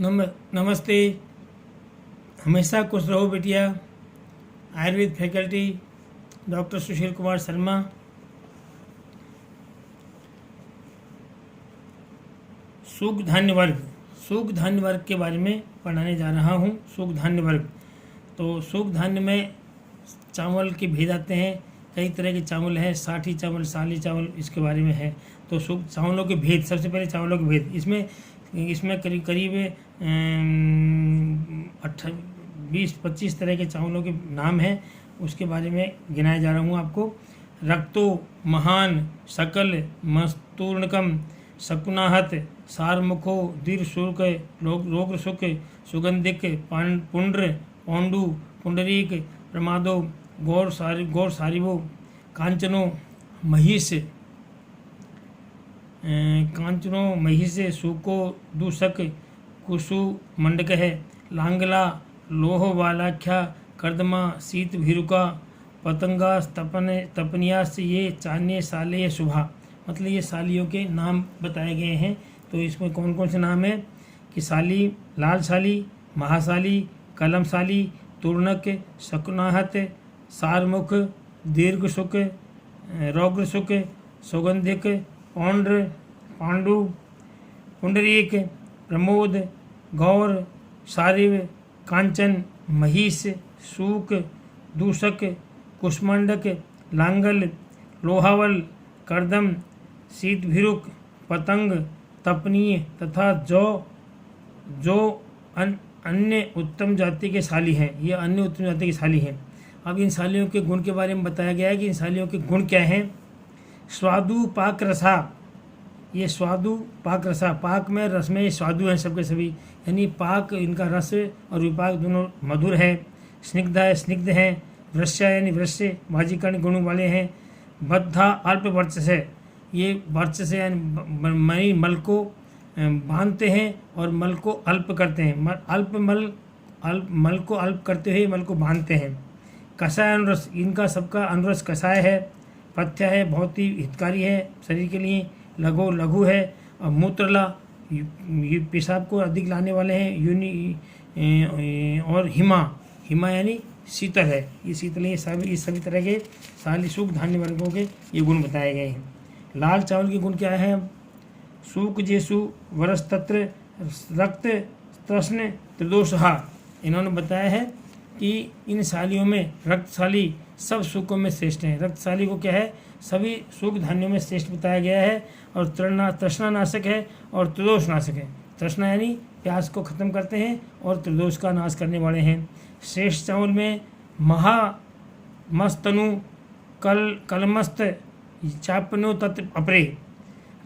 नमस्ते। हमेशा खुश रहो बेटिया। Ayurveda faculty doctor Sushil Kumar Sharma. सूख धान्य वर्ग के बारे में पढ़ाने जा रहा हूँ। सूख धान्य वर्ग, तो सूख धान्य में चावल के भेद आते हैं। कई तरह के चावल हैं, साठी चावल, साली चावल, इसके बारे में है। तो सूख चावलों के भेद, सबसे पहले चावलों के भेद। इसमें करीब 20-25 तरह के चावलों के नाम हैं, उसके बारे में गिनाया जा रहा हूँ आपको। रक्तो, महान, सकल, मस्तूर्णकम, शकुनाहत, सारमुखो, दीर्घशुक, रोग्रशुक, सुगंधिक, पुंड्र, पौंडू, पुंडरीक, प्रमादो, गौर सारिवो, कांचनो, महिष, सूको, दूषक, कुसु मंडक है, लांगला, लोह वालाख्या, कर्दमा, शीत भीरुका, पतंगा, तपनियास, ये चान्य, साले, शुभा। मतलब ये सालियों के नाम बताए गए हैं। तो इसमें कौन कौन से नाम है कि साली, लाल साली, महासाली, कलम साली, तुर्णक, शकुनाहत, सारमुख, दीर्घशुक, रौग्रशुक, सुगंधिक, पौंड्र, पांडु, पुंडरीक, प्रमोद, गौर, सारिव, कांचन, महिष, सूक, दूषक, कुष्मंडक, लांगल, लोहावल, कर्दम, शीतभिरुक, पतंग, तपनीय तथा जो अन्य उत्तम जाति के साली हैं। ये अन्य उत्तम जाति की साली हैं। अब इन सालियों के गुण के बारे में बताया गया है कि इन सालियों के गुण क्या हैं। स्वादु पाक रसा, ये स्वादु पाक रसा, पाक में रस में स्वादु हैं सबके सभी, यानी पाक इनका रस और विपाक दोनों मधुर है। स्निग्ध हैं। वृष्य यानी वृष्य भाजीकर्ण गुणों वाले हैं। बद्धा अल्प वर्चस है, ये वर्चस यानी मल को बांधते हैं और मल को अल्प करते हैं। मल को अल्प करते हुए मल को बांधते हैं। कषाय अनुरस, इनका सबका अनुरस कषाय है। पथ्य है, बहुत ही हितकारी है शरीर के लिए। लघु है। और मूत्रला, पेशाब को अधिक लाने वाले हैं। और हिमा यानी शीतल है, ये शीतल है। सभी तरह के साली सूख धान्य वर्गों के ये गुण बताए गए हैं। लाल चावल के गुण क्या है। सूक जेसु वरस्तत्र रक्त तृष्ण त्रिदोषहा, इन्होंने बताया है कि इन सालियों में रक्तशाली सब सूकों में श्रेष्ठ हैं। रक्तशाली को क्या है, सभी सूख धान्यों में श्रेष्ठ बताया गया है। और तृष्णानाशक है और त्रिदोष नाशक है। तृष्णा यानी प्यास को खत्म करते हैं और त्रिदोष का नाश करने वाले हैं। श्रेष्ठ चावल में महामस्तनु, कलमस्त, चापनो तत् अपरे।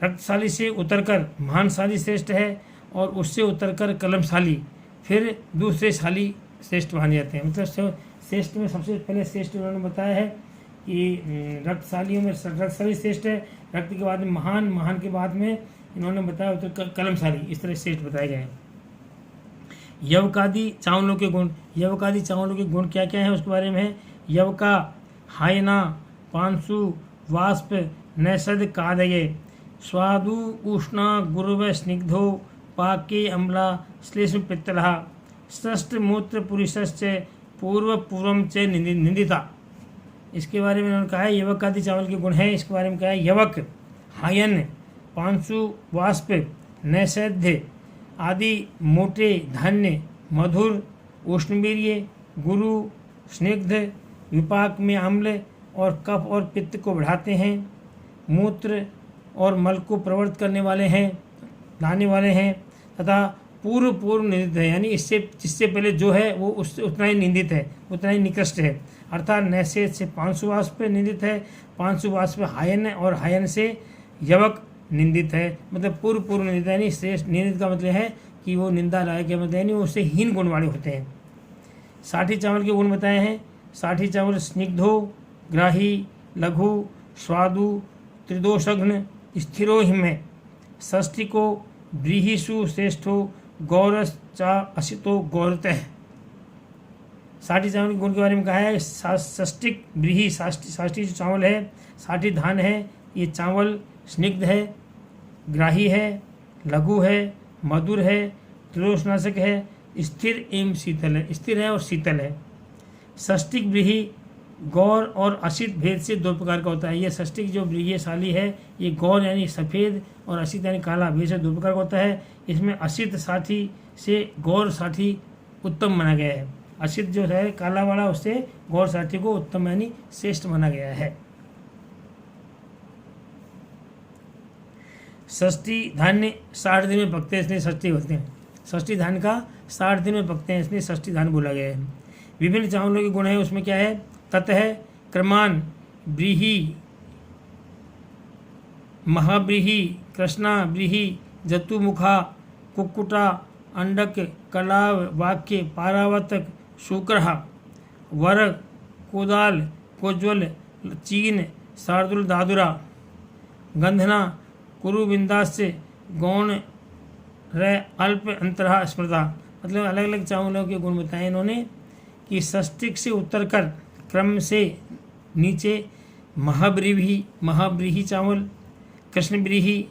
रक्तशाली से उतरकर महानशाली श्रेष्ठ है और उससे उतरकर कलमशाली, फिर दूसरे शाली श्रेष्ठ माने जाते हैं। मतलब श्रेष्ठ में सबसे पहले श्रेष्ठ उन्होंने बताया है कि रक्तशालियों में रक्तशाली श्रेष्ठ है। रक्त के बाद में महान के बाद में इन्होंने बताया तो कलमशाली, इस तरह श्रेष्ठ बताए गए हैं। यवकादि चावलों के गुण, यवकादि चावलों के गुण क्या क्या है उसके बारे में है। यवका, हायना, पांसु, वाष्प, नैषध कादये, स्वादु उष्णा, गुरुव स्निग्धो, पाके अम्ला, श्लेष्म पित्तलः, षष्ठ मूत्र पुरुषस्य पूर्वम च निंदिता। इसके बारे में उन्होंने कहा है यवक आदि चावल के गुण हैं। इसके बारे में कहा है यवक, हायन, पांसु, वाष्प, नैषध आदि मोटे धान्य, मधुर, उष्णवीर्य, गुरु, स्निग्ध, विपाक में अम्ल और कफ और पित्त को बढ़ाते हैं। मूत्र और मल को प्रवृत्त करने वाले हैं, लाने वाले हैं। तथा पूर्व निंदित है, यानी जिससे पहले जो है वो उससे उतना ही निंदित है, उतना ही निकृष्ट है। अर्थात नैषध से पांशुवाष्प निंदित है, पांशुवाष्प हायन और हायन से यवक निंदित है। मतलब पूर्व निंदित है, यानी श्रेष्ठ। निंदित का मतलब है कि वो निंदा लायक है, मतलब यानी उससे हीन गुण वाले होते हैं। साठी चावल के गुण बताए हैं। साठी चावल स्निग्धो, ग्राही, लघु, स्वादु, त्रिदोषघ्न, स्थिरो हिम। षष्ठी को व्रीहिषु श्रेष्ठो, गौरस चा असितो गौरतः। साठी चावल के गुण के बारे में कहा है। षष्टिक व्रीहि, षष्ठी जो चावल है, साठी धान है, ये चावल स्निग्ध है, ग्राही है, लघु है, मधुर है, त्रिदोषनाशक है, स्थिर एवं शीतल है, स्थिर है और शीतल है। षष्टिक व्रीहि गौर और असित भेद से दो प्रकार का होता है। ये षष्टिक जो व्रीहि साली है ये गौर यानी सफ़ेद और असित यानी काला भेद से दो प्रकार का होता है। इसमें असित साठी से गौर साठी उत्तम माना गया है। असित जो है काला वाला उससे गौर साठी को उत्तम यानी श्रेष्ठ माना गया है। षष्ठी धान्य 60 दिन में पकते हैं इसलिए षष्ठी होते हैं। षष्ठी धान का 60 दिन में पकते हैं इसलिए षष्ठी धान बोला गया है। विभिन्न चावलों के गुण है, उसमें क्या है, तत् है, क्रमान, व्रीहि, महाव्रीहि, कृष्णा व्रीहि, जतुमुखा, कुक्कुटा, अंडक, कलाव, वाक्य, पारावतक, शुक्रहा, वरग, कोदाल, कोज्वल, चीन, शार्दुल, दादुरा, गंधना, कुरुविंदास्य, गौण, र, अल्प, अंतरहा, स्मृता। मतलब अलग अलग चावलों के गुण बताए इन्होंने कि षष्टिक से उत्तर कर क्रम से नीचे महाव्रीहि चावल, कृष्णव्रीहि,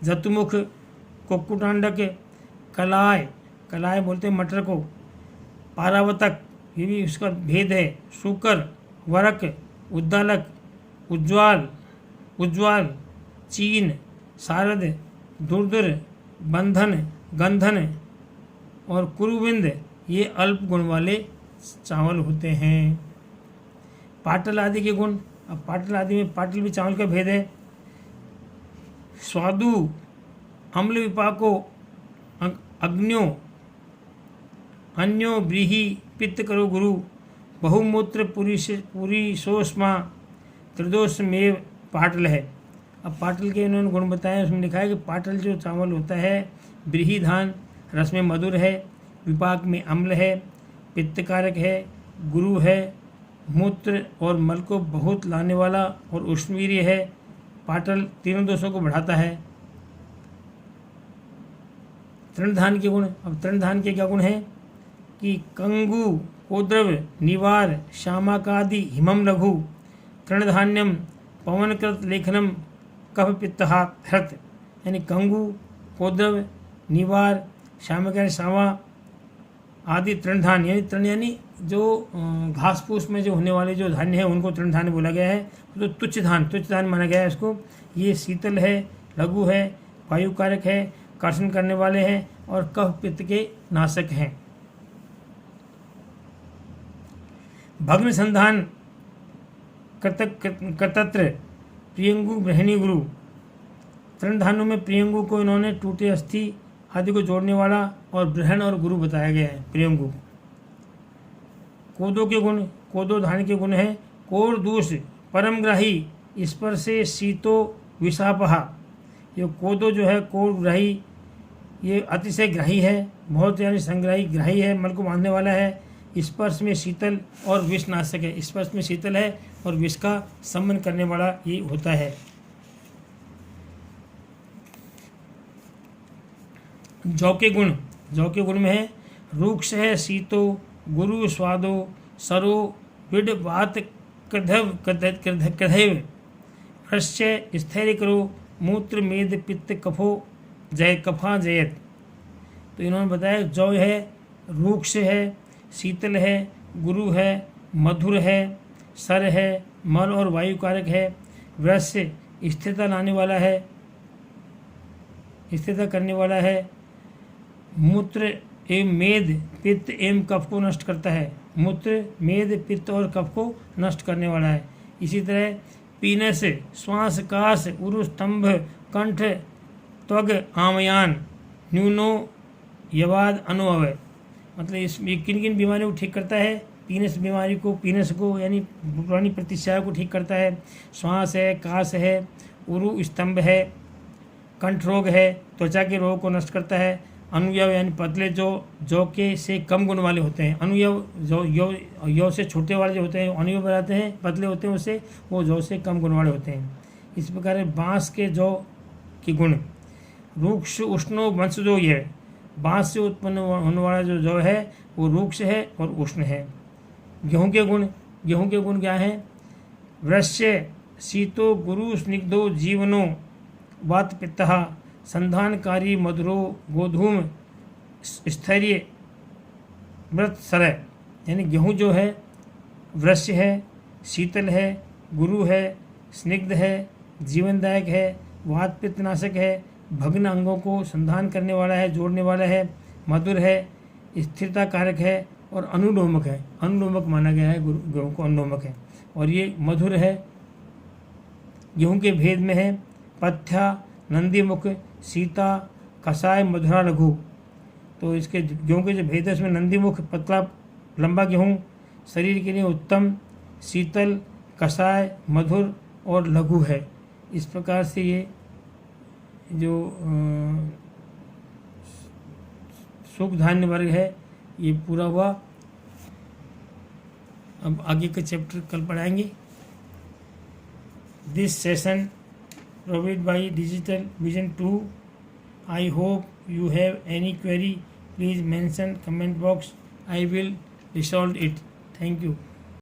जतुमुख, कुक्कुटांडक, कलाय बोलते हैं मटर को, पारावतक ये भी उसका भेद है, शुकर, वरक, उद्दालक, उज्ज्वाल, चीन, शारद, दुर्दुर, बंधन, गंधन और कुरुविंद ये अल्प गुण वाले चावल होते हैं। पाटल आदि के गुण, अब पाटल आदि में पाटल भी चावल का भेद है। स्वादु, अम्ल विपाको, अग्न्यो, अन्यो व्रीहि, पित्त करो गुरु, बहुमूत्र पूरी सोष्मा, त्रिदोषमेव पाटल है। अब पाटल के इन्होंने गुण बताए, उसमें लिखा है कि पाटल जो चावल होता है व्रीहि धान रस में मधुर है, विपाक में अम्ल है, पित्तकारक है, गुरु है, मूत्र और मल को बहुत लाने वाला और उष्णवीर्य है। पाटल तीनों दोषों को बढ़ाता है। तृणधान के गुण, अब तृणधान के क्या गुण हैं कि कंगु, कोद्रव, निवार, श्यामाकादि, हिमम लघु, तृणधान्यम, पवनकृत लेखनम, कफ पित्तहा हृत। यानी कंगु, कोद्रव, निवार, श्यामाकादि सावा आदि तृणधान्य, यानी तृण यानी जो घास फूस में जो होने वाले जो धान्य है उनको तृणधान्य बोला गया है। तो तुच्छ धान माना गया है इसको। ये शीतल है, लघु है, वायुकारक है, कर्षण करने वाले हैं और कफ पित्त के नाशक हैं। भग्न संधान कृतत्र प्रियंगु बृहणी गुरु। तृणधान्यों में प्रियंगु को इन्होंने टूटे अस्थि आदि को जोड़ने वाला और बृहण और गुरु बताया गया है प्रियंगु। कोदो के गुण, कोदो धान के गुण है कोर दूष, परमग्राही, स्पर्शे शीतो विषापहा। ये कोदो जो है कोरग्राही, ये अतिशय ग्राही है, बहुत यानी संग्राही ग्राही है, मल को बांधने वाला है, स्पर्श में शीतल और विषनाशक है। स्पर्श में शीतल है और विष का शमन करने वाला ये होता है। जौ के गुण, जौ के गुण में है रूक्ष है, शीतो, गुरु, स्वादो, सरो, विड, वात, कृधैव, वृश्य, स्थैर्य करो, मूत्र, मेद, पित्त, कफो, कफा जयत। तो इन्होंने बताया जौ है, रूक्ष है, शीतल है, गुरु है, मधुर है, सर है, मल और वायु कारक है, वृश्य स्थिरता लाने वाला है, स्थिरता करने वाला है, मूत्र एवं मेद, पित्त एवं कफ को नष्ट करता है। मूत्र, मेद, पित्त और कफ को नष्ट करने वाला है। इसी तरह पीनस, श्वास, काश, उरु, स्तंभ, कंठ, त्वग, आमयान, न्यूनो, यवाद, अनुभव। मतलब इस किन किन बीमारियों को ठीक करता है, पीनस बीमारी को, पीनस को यानी पुरानी प्रतिष्ठा को ठीक करता है, श्वास है, काश है, उरु स्तंभ है, कंठ रोग है, त्वचा के रोग को नष्ट करता है। अनुयव यानी पतले जौ के से कम गुण वाले होते हैं। अनुयव यौ से छोटे वाले जो होते हैं अनुयव बनाते हैं, पतले होते हैं उससे, वो जौ से कम गुण वाले होते हैं। इस प्रकार बांस के जौ के गुण, रूक्ष, उष्णो, वंशजो, यह बांस से उत्पन्न होने वाला जो जौ है वो रूक्ष है और उष्ण है। गेहूं के गुण, गेहूं के गुण क्या है, वृश्य, शीतो, गुरु, स्निग्धो, जीवनो, वात, पित्तः, संधानकारी, मधुरो, गोधूम, स्तरीय व्रत सरय, यानी गेहूँ जो है वृश्य है, शीतल है, गुरु है, स्निग्ध है, जीवनदायक है, वात पित्तनाशक है, भग्न अंगों को संधान करने वाला है, जोड़ने वाला है, मधुर है, स्थिरता कारक है और अनुलोमक है। अनुलोमक माना गया है गेहूँ को, अनुलोमक है। और ये मधुर है, गेहूँ के भेद में है पथ्या, नंदीमुख, सीता, कसाय, मधुरा, लघु। तो इसके गेहूँ के जो भेद है उसमें नंदीमुख पतला लंबा गेहूँ शरीर के लिए उत्तम, शीतल, कसाय, मधुर और लघु है। इस प्रकार से ये जो सुख धान्य वर्ग है ये पूरा हुआ। अब आगे का चैप्टर कल पढ़ाएंगे। This session provided by digital vision 2। I hope you have any query. Please mention comment box. I will resolve it. Thank you.